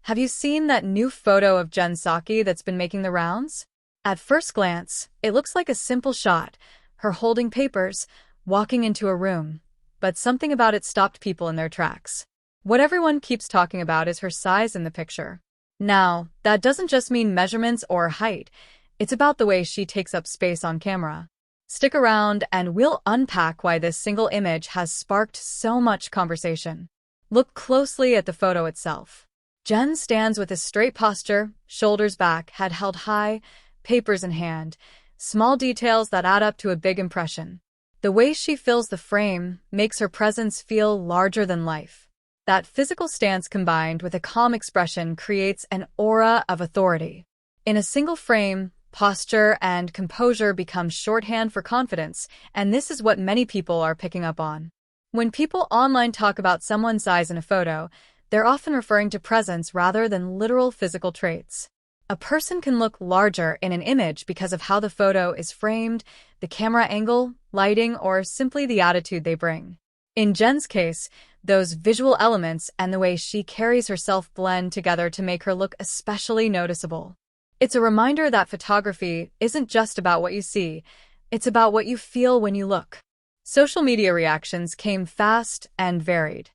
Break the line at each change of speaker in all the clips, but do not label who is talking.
Have you seen that new photo of Jen Psaki that's been making the rounds? At first glance, it looks like a simple shot, her holding papers, walking into a room. But something about it stopped people in their tracks. What everyone keeps talking about is her size in the picture. Now, that doesn't just mean measurements or height. It's about the way she takes up space on camera. Stick around and we'll unpack why this single image has sparked so much conversation. Look closely at the photo itself. Jen stands with a straight posture, shoulders back, head held high, papers in hand, small details that add up to a big impression. The way she fills the frame makes her presence feel larger than life. That physical stance combined with a calm expression creates an aura of authority. In a single frame, posture and composure become shorthand for confidence, and this is what many people are picking up on. When people online talk about someone's size in a photo, they're often referring to presence rather than literal physical traits. A person can look larger in an image because of how the photo is framed, the camera angle, lighting, or simply the attitude they bring. In Jen's case, those visual elements and the way she carries herself blend together to make her look especially noticeable. It's a reminder that photography isn't just about what you see, it's about what you feel when you look. Social media reactions came fast and varied.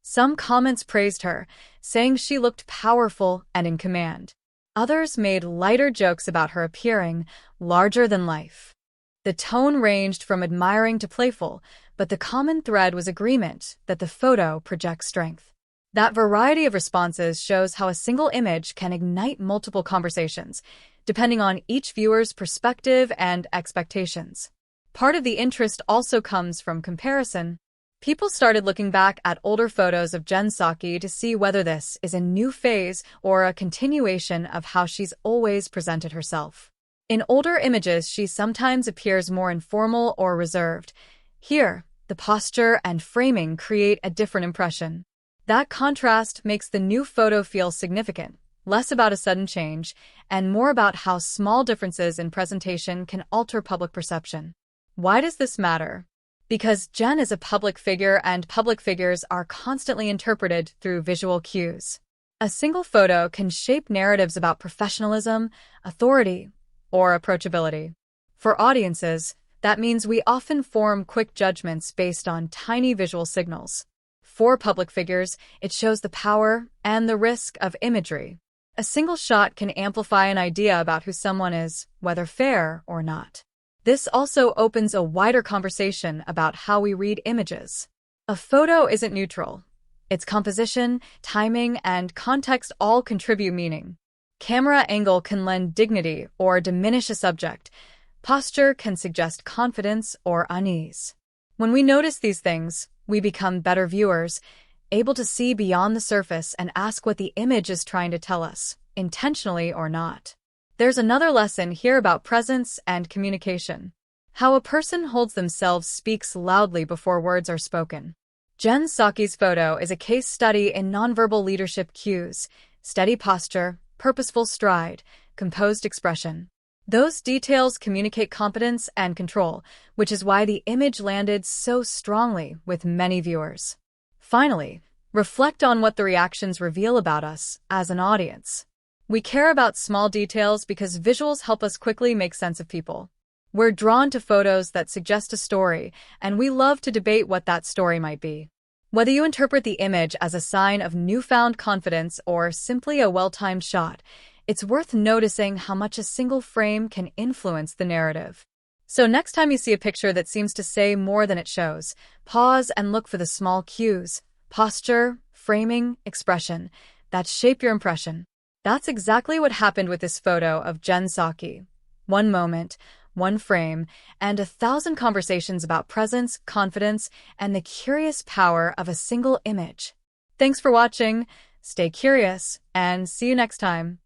Some comments praised her, saying she looked powerful and in command. Others made lighter jokes about her appearing larger than life. The tone ranged from admiring to playful, but the common thread was agreement that the photo projects strength. That variety of responses shows how a single image can ignite multiple conversations, depending on each viewer's perspective and expectations. Part of the interest also comes from comparison. People started looking back at older photos of Jen Psaki to see whether this is a new phase or a continuation of how she's always presented herself. In older images, she sometimes appears more informal or reserved. Here, the posture and framing create a different impression. That contrast makes the new photo feel significant, less about a sudden change, and more about how small differences in presentation can alter public perception. Why does this matter? Because Jen is a public figure and public figures are constantly interpreted through visual cues. A single photo can shape narratives about professionalism, authority, or approachability. For audiences, that means we often form quick judgments based on tiny visual signals. For public figures, it shows the power and the risk of imagery. A single shot can amplify an idea about who someone is, whether fair or not. This also opens a wider conversation about how we read images. A photo isn't neutral. Its composition, timing, and context all contribute meaning. Camera angle can lend dignity or diminish a subject. Posture can suggest confidence or unease. When we notice these things, we become better viewers, able to see beyond the surface and ask what the image is trying to tell us, intentionally or not. There's another lesson here about presence and communication. How a person holds themselves speaks loudly before words are spoken. Jen Psaki's photo is a case study in nonverbal leadership cues: steady posture, purposeful stride, composed expression. Those details communicate competence and control, which is why the image landed so strongly with many viewers. Finally, reflect on what the reactions reveal about us as an audience. We care about small details because visuals help us quickly make sense of people. We're drawn to photos that suggest a story, and we love to debate what that story might be. Whether you interpret the image as a sign of newfound confidence or simply a well-timed shot, it's worth noticing how much a single frame can influence the narrative. So next time you see a picture that seems to say more than it shows, pause and look for the small cues: posture, framing, expression that shape your impression. That's exactly what happened with this photo of Jen Psaki. One moment, one frame, and 1,000 conversations about presence, confidence, and the curious power of a single image. Thanks for watching, stay curious, and see you next time.